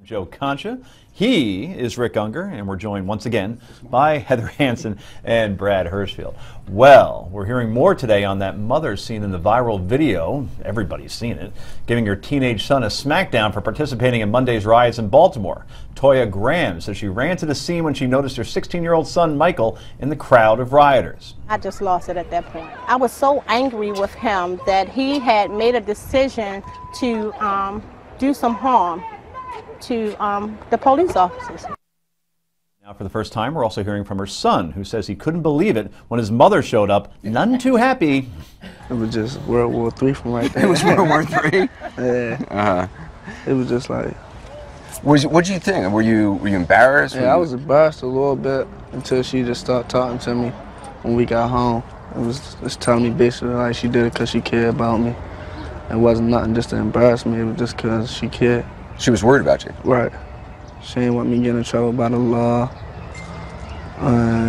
Joe Concha. He is Rick Unger, and we're joined once again by Heather Hansen and Brad Hirschfield. Well, we're hearing more today on that mother seen in the viral video, everybody's seen it, giving her teenage son a smackdown for participating in Monday's riots in Baltimore. Toya Graham says she ran to the scene when she noticed her 16-year-old son, Michael, in the crowd of rioters. I just lost it at that point. I was so angry with him that he had made a decision to do some harm to the police officers. Now, for the first time, we're also hearing from her son, who says he couldn't believe it when his mother showed up, none too happy. It was just World War III from right there. It was World War III? Yeah. It was just like... What did you think? Were you embarrassed? Yeah, I was embarrassed a little bit until she just started talking to me when we got home. It was just telling me basically like she did it because she cared about me. It wasn't nothing just to embarrass me, it was just because she cared. She was worried about you? Right. She didn't want me getting in trouble by the law.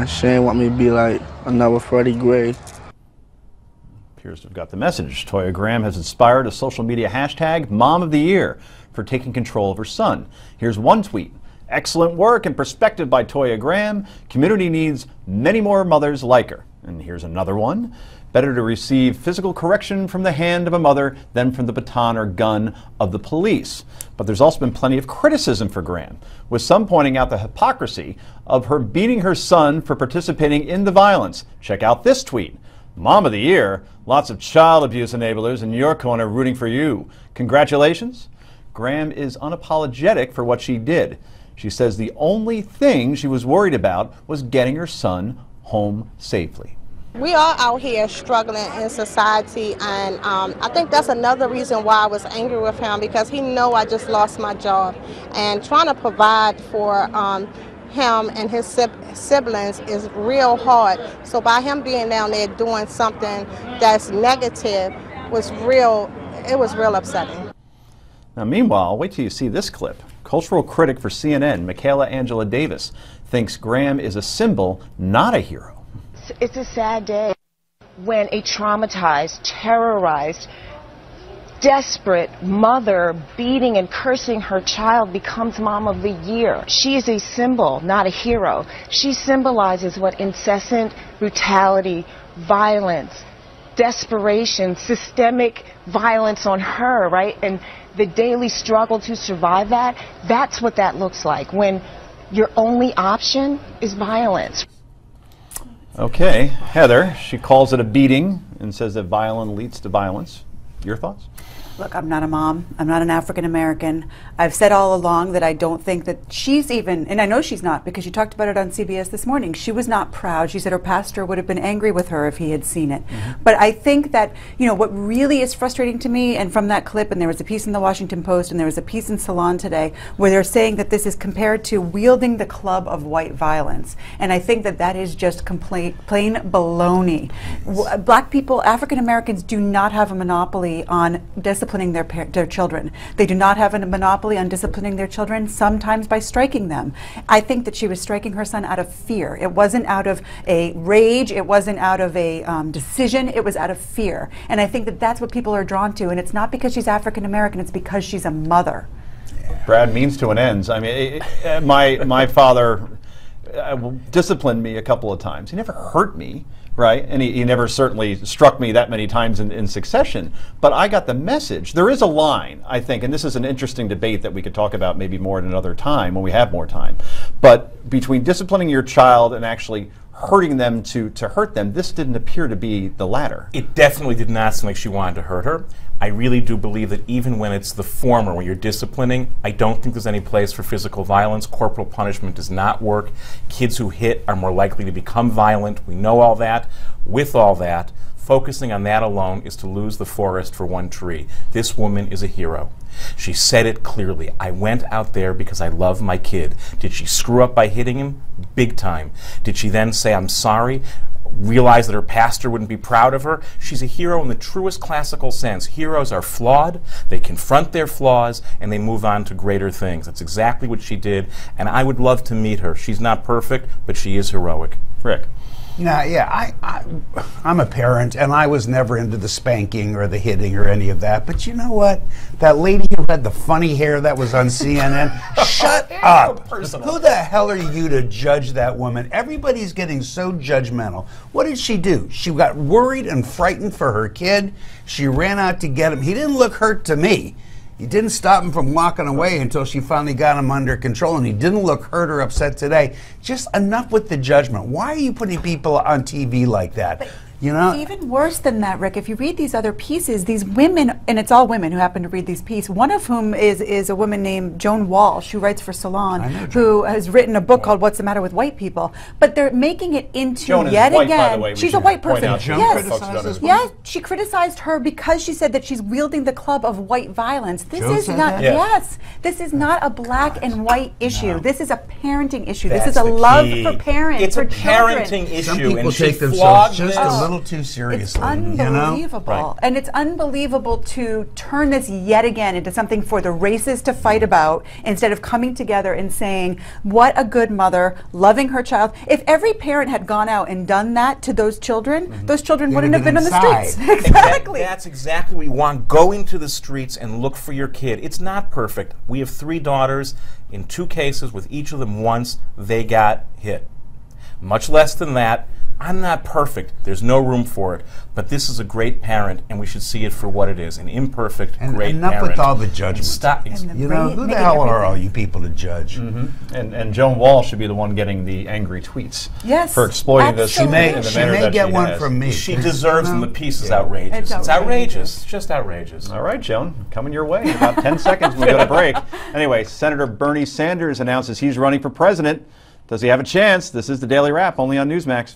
She didn't want me to be like another Freddie Gray. Appears to have got the message. Toya Graham has inspired a social media hashtag, Mom of the Year, for taking control of her son. Here's one tweet. Excellent work and perspective by Toya Graham. Community needs many more mothers like her. And here's another one. Better to receive physical correction from the hand of a mother than from the baton or gun of the police. But there's also been plenty of criticism for Graham, with some pointing out the hypocrisy of her beating her son for participating in the violence. Check out this tweet. Mom of the Year, lots of child abuse enablers in your corner rooting for you. Congratulations. Graham is unapologetic for what she did. She says the only thing she was worried about was getting her son home safely. We are out here struggling in society, and I think that's another reason why I was angry with him, because he know I just lost my job, and trying to provide for him and his siblings is real hard. So by him being down there doing something that's negative was real upsetting. Now, meanwhile, wait till you see this clip. Cultural critic for CNN, Michaela Angela Davis, thinks Graham is a symbol, not a hero. It's a sad day when a traumatized, terrorized, desperate mother beating and cursing her child becomes Mom of the Year. She is a symbol, not a hero. She symbolizes what incessant brutality, violence, desperation, systemic violence on her, right? And the daily struggle to survive that, that's what that looks like when your only option is violence. Okay, Heather, she calls it a beating and says that violence leads to violence. Your thoughts? Look, I'm not a mom. I'm not an African American. I've said all along that I don't think that she's even, and I know she's not because she talked about it on CBS this morning. She was not proud. She said her pastor would have been angry with her if he had seen it. But I think that, you know, what really is frustrating to me, and from that clip, and there was a piece in the Washington Post and there was a piece in Salon today where they're saying that this is compared to wielding the club of white violence. And I think that that is just plain baloney. Black people, African Americans do not have a monopoly on disciplining their children. They do not have a monopoly on disciplining their children, sometimes by striking them. I think that she was striking her son out of fear. It wasn't out of a rage, it wasn't out of a decision, it was out of fear. And I think that that's what people are drawn to, and it's not because she's African American, it's because she's a mother. Brad, means to an end. I mean, my father disciplined me a couple of times. He never hurt me. Right, and he never certainly struck me that many times in succession, but I got the message. There is a line, I think, and this is an interesting debate that we could talk about maybe more at another time when we have more time, but between disciplining your child and actually hurting them to hurt them, this didn't appear to be the latter. It definitely did not seem like she wanted to hurt her. I really do believe that even when it's the former, when you're disciplining, I don't think there's any place for physical violence. Corporal punishment does not work. Kids who hit are more likely to become violent. We know all that. With all that, focusing on that alone is to lose the forest for one tree. This woman is a hero. She said it clearly. I went out there because I love my kid. Did she screw up by hitting him? Big time. Did she then say, I'm sorry? Realize that her pastor wouldn't be proud of her? She's a hero in the truest classical sense. Heroes are flawed, they confront their flaws, and they move on to greater things. That's exactly what she did, and I would love to meet her. She's not perfect, but she is heroic. Rick? I'm a parent, and I was never into the spanking or the hitting or any of that. But you know what? That lady who had the funny hair that was on CNN, shut up. Who the hell are you to judge that woman? Everybody's getting so judgmental. What did she do? She got worried and frightened for her kid. She ran out to get him. He didn't look hurt to me. He didn't stop him from walking away until she finally got him under control, and he didn't look hurt or upset today. Just enough with the judgment. Why are you putting people on TV like that? You know? Even worse than that, Rick, if you read these other pieces, these women, and it's all women who happen to read these pieces, one of whom is a woman named Joan Walsh, who writes for Salon, who has written a book called What's the Matter with White People? But they're making it into Joan yet is white, again. by the way. She's a white person. Yes, she criticized her because she said that she's wielding the club of white violence. This Joan is said not, that? yes, this is not a black and white issue. No. This is a parenting issue. That's this is a the love key. for parents, It's for a children. parenting issue. Some people and she take themselves flogged just this. a little too seriously. It's unbelievable. Right. And it's unbelievable to turn this yet again into something for the races to fight about instead of coming together and saying, what a good mother, loving her child. If every parent had gone out and done that to those children, those children wouldn't have been on the streets. Exactly. That's exactly what we want. Go into the streets and look for your kid. It's not perfect. We have 3 daughters. In 2 cases, with each of them once, they got hit. Much less than that. I'm not perfect. There's no room for it. But this is a great parent, and we should see it for what it is, an imperfect, great enough parent. with all the judgment. Stop. You know, who the hell are all you people to judge? And Joan Wall should be the one getting the angry tweets. Yes, for exploiting this. absolutely. in the She manner may that get she one has. from me. She deserves them. The piece is Yeah. outrageous. It's It's outrageous. Just outrageous. All right, Joan, coming your way in about 10 seconds when we go to break. Anyway, Senator Bernie Sanders announces he's running for president. Does he have a chance? This is the Daily Wrap, only on Newsmax.